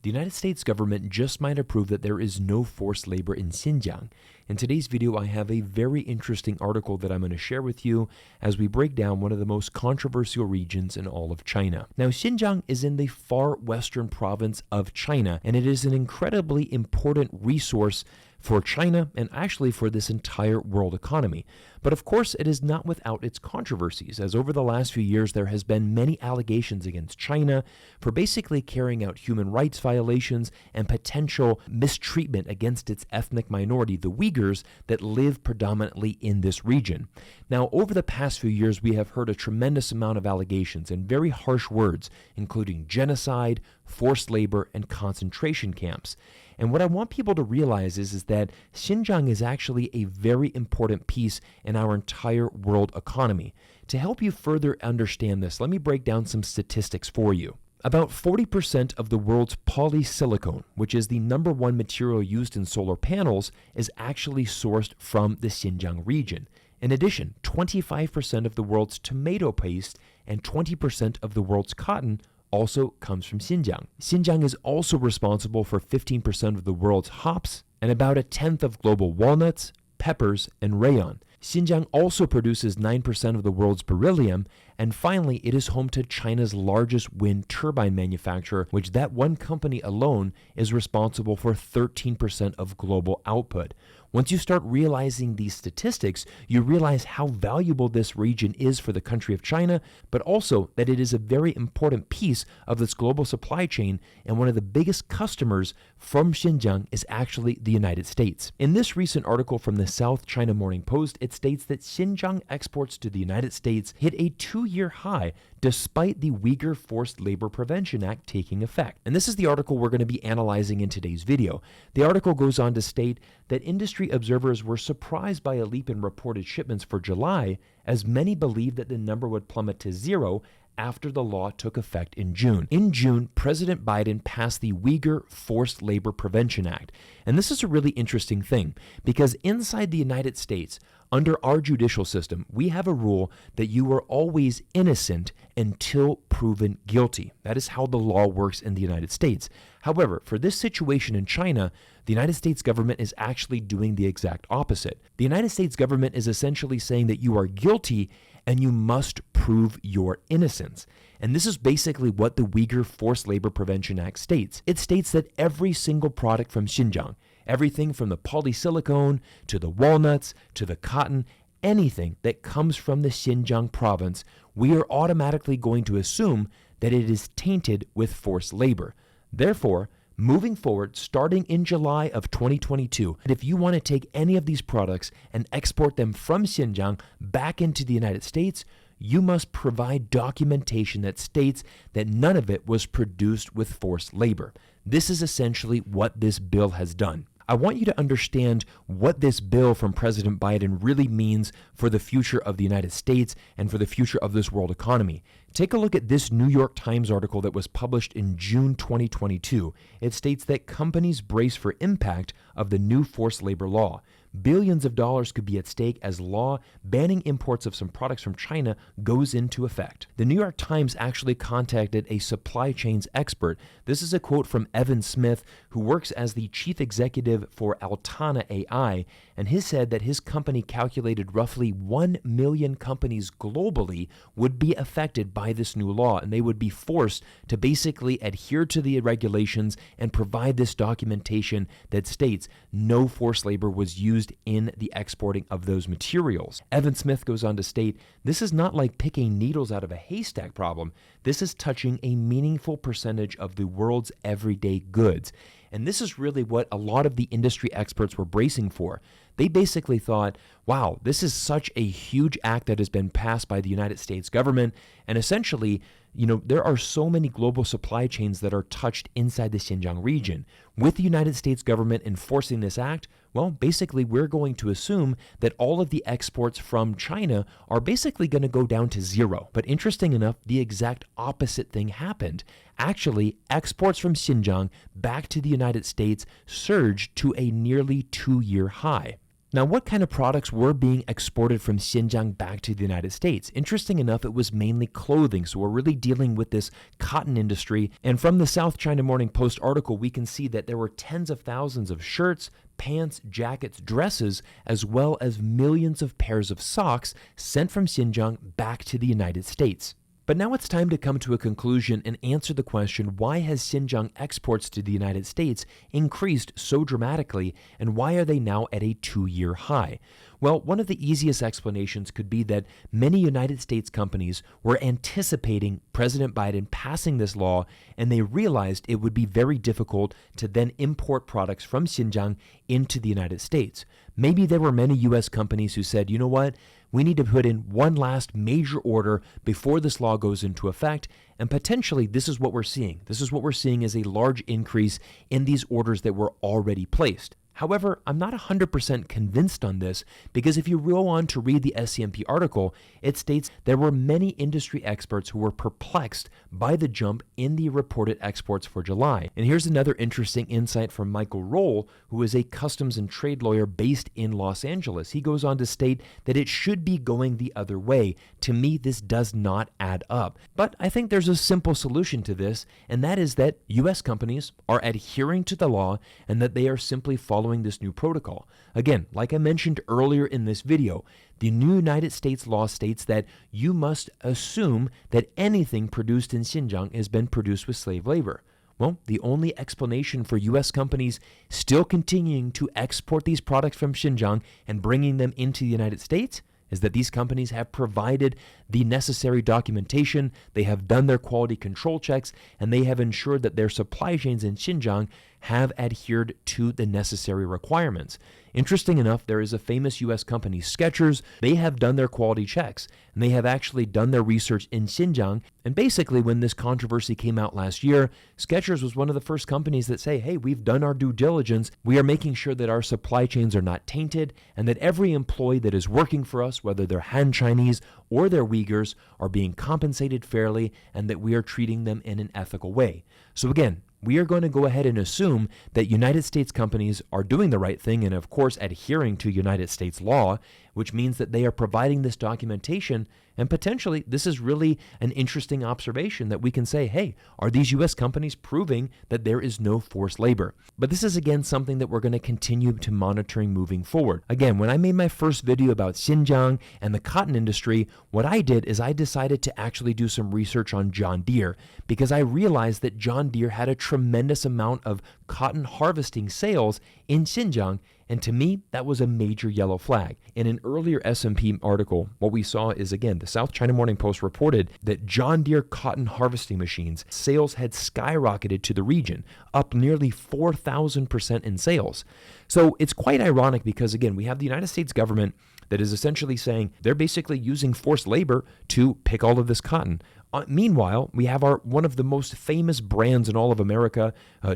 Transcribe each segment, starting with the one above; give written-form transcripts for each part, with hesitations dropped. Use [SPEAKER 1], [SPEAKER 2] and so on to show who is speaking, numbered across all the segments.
[SPEAKER 1] The United States government just might approve that there is no forced labor in Xinjiang. In today's video, I have a very interesting article that I'm going to share with you as we break down one of the most controversial regions in all of China. Now, Xinjiang is in the far western province of China, and it is an incredibly important resource for China and actually for this entire world economy. But of course, it is not without its controversies, as over the last few years there has been many allegations against China for basically carrying out human rights violations and potential mistreatment against its ethnic minority, the Uyghurs, that live predominantly in this region. Now, over the past few years, we have heard a tremendous amount of allegations and very harsh words, including genocide, forced labor, and concentration camps. And what I want people to realize is that Xinjiang is actually a very important piece in our entire world economy. To help you further understand this, let me break down some statistics for you. About 40% of the world's polysilicon, which is the #1 material used in solar panels, is actually sourced from the Xinjiang region. In addition, 25% of the world's tomato paste and 20% of the world's cotton also comes from Xinjiang. Xinjiang is also responsible for 15% of the world's hops and about 1/10 of global walnuts, peppers, and rayon. Xinjiang also produces 9% of the world's beryllium, and finally, it is home to China's largest wind turbine manufacturer, which that one company alone is responsible for 13% of global output. Once you start realizing these statistics, you realize how valuable this region is for the country of China, but also that it is a very important piece of this global supply chain, and one of the biggest customers from Xinjiang is actually the United States. In this recent article from the South China Morning Post, it states that Xinjiang exports to the United States hit a 2-year high despite the Uyghur Forced Labor Prevention Act taking effect. And this is the article we're going to be analyzing in today's video. The article goes on to state that industry observers were surprised by a leap in reported shipments for July, as many believed that the number would plummet to zero after the law took effect in June. In June, President Biden passed the Uyghur Forced Labor Prevention Act. And this is a really interesting thing, because inside the United States, under our judicial system, we have a rule that you are always innocent until proven guilty. That is how the law works in the United States. However, for this situation in China, the United States government is actually doing the exact opposite. The United States government is essentially saying that you are guilty and you must prove your innocence. And this is basically what the Uyghur Forced Labor Prevention Act states. It states that every single product from Xinjiang, everything from the polysilicon to the walnuts to the cotton, anything that comes from the Xinjiang province, we are automatically going to assume that it is tainted with forced labor. Therefore, moving forward, starting in July of 2022, if you want to take any of these products and export them from Xinjiang back into the United States, you must provide documentation that states that none of it was produced with forced labor. This is essentially what this bill has done. I want you to understand what this bill from President Biden really means for the future of the United States and for the future of this world economy. Take a look at this New York Times article that was published in June 2022. It states that companies brace for impact of the new forced labor law. Billions of dollars could be at stake as law banning imports of some products from China goes into effect. The New York Times actually contacted a supply chains expert. This is a quote from Evan Smith, who works as the chief executive for Altana AI, and he said that his company calculated roughly 1 million companies globally would be affected by this new law, and they would be forced to basically adhere to the regulations and provide this documentation that states no forced labor was used in the exporting of those materials. Evan Smith goes on to state, this is not like picking needles out of a haystack problem. This is touching a meaningful percentage of the world's everyday goods. And this is really what a lot of the industry experts were bracing for. They basically thought, wow, this is such a huge act that has been passed by the United States government. And essentially, there are so many global supply chains that are touched inside the Xinjiang region. With the United States government enforcing this act, well, basically, we're going to assume that all of the exports from China are basically going to go down to zero. But interesting enough, the exact opposite thing happened. Actually, exports from Xinjiang back to the United States surged to a nearly 2-year high. Now, what kind of products were being exported from Xinjiang back to the United States? Interesting enough, it was mainly clothing, so we're really dealing with this cotton industry. And from the South China Morning Post article, we can see that there were tens of thousands of shirts, pants, jackets, dresses, as well as millions of pairs of socks sent from Xinjiang back to the United States. But now it's time to come to a conclusion and answer the question, why has Xinjiang exports to the United States increased so dramatically, and why are they now at a 2-year high? Well, one of the easiest explanations could be that many United States companies were anticipating President Biden passing this law, and they realized it would be very difficult to then import products from Xinjiang into the United States. Maybe there were many U.S. companies who said, you know what, we need to put in one last major order before this law goes into effect, and potentially this is what we're seeing. This is what we're seeing is a large increase in these orders that were already placed. However, I'm not 100% convinced on this, because if you go on to read the SCMP article, it states there were many industry experts who were perplexed by the jump in the reported exports for July. And here's another interesting insight from Michael Roll, who is a customs and trade lawyer based in Los Angeles. He goes on to state that it should be going the other way. To me, this does not add up. But I think there's a simple solution to this, and that is that U.S. companies are adhering to the law and that they are simply following this new protocol. Again, like I mentioned earlier in this video, the new United States law states that you must assume that anything produced in Xinjiang has been produced with slave labor. Well, the only explanation for U.S. companies still continuing to export these products from Xinjiang and bringing them into the United States is that these companies have provided the necessary documentation, they have done their quality control checks, and they have ensured that their supply chains in Xinjiang have adhered to the necessary requirements. Interesting enough, there is a famous U.S. company, Skechers. They have done their quality checks, and they have actually done their research in Xinjiang. And basically, when this controversy came out last year, Skechers was one of the first companies that say, hey, we've done our due diligence. We are making sure that our supply chains are not tainted, and that every employee that is working for us, whether they're Han Chinese or they're Uyghurs, are being compensated fairly, and that we are treating them in an ethical way. So again, we are going to go ahead and assume that United States companies are doing the right thing and, of course, adhering to United States law, which means that they are providing this documentation. And potentially, this is really an interesting observation that we can say, hey, are these U.S. companies proving that there is no forced labor? But this is, again, something that we're going to continue to monitoring moving forward. Again, when I made my first video about Xinjiang and the cotton industry, what I did is I decided to actually do some research on John Deere, because I realized that John Deere had a tremendous amount of cotton harvesting sales in Xinjiang. And to me, that was a major yellow flag. In an earlier S&P article, what we saw is, again, the South China Morning Post reported that John Deere cotton harvesting machines sales had skyrocketed to the region, up nearly 4,000% in sales. So it's quite ironic because, again, we have the United States government that is essentially saying they're basically using forced labor to pick all of this cotton. Meanwhile, we have one of the most famous brands in all of America,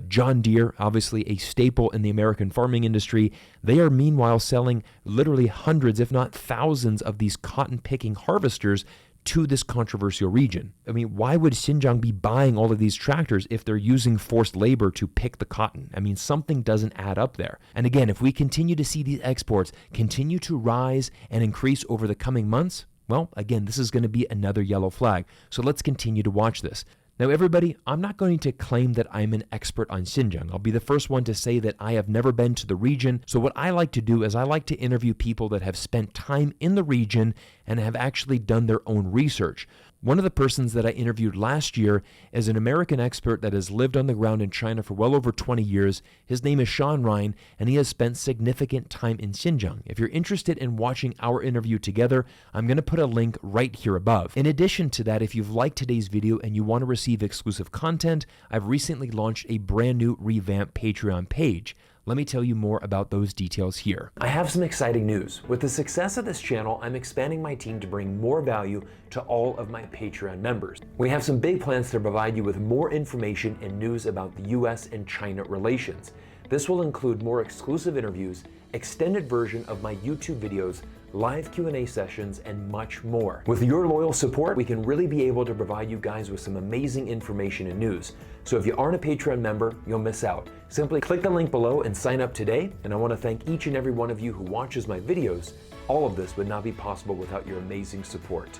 [SPEAKER 1] John Deere, obviously a staple in the American farming industry. They are meanwhile selling literally hundreds, if not thousands, of these cotton picking harvesters to this controversial region. I mean, why would Xinjiang be buying all of these tractors if they're using forced labor to pick the cotton? I mean, something doesn't add up there. And again, if we continue to see these exports continue to rise and increase over the coming months, well, again, this is going to be another yellow flag. So let's continue to watch this. Now, everybody, I'm not going to claim that I'm an expert on Xinjiang. I'll be the first one to say that I have never been to the region. So what I like to do is I like to interview people that have spent time in the region and have actually done their own research. One of the persons that I interviewed last year is an American expert that has lived on the ground in China for well over 20 years. His name is Sean Ryan, and he has spent significant time in Xinjiang. If you're interested in watching our interview together, I'm going to put a link right here above. In addition to that, if you've liked today's video and you want to receive exclusive content, I've recently launched a brand new revamped Patreon page. Let me tell you more about those details here. I have some exciting news. With the success of this channel, I'm expanding my team to bring more value to all of my Patreon members. We have some big plans to provide you with more information and news about the US and China relations. This will include more exclusive interviews, extended version of my YouTube videos, live Q&A sessions, and much more. With your loyal support, we can really be able to provide you guys with some amazing information and news. So if you aren't a Patreon member, you'll miss out. Simply click the link below and sign up today. And I want to thank each and every one of you who watches my videos. All of this would not be possible without your amazing support.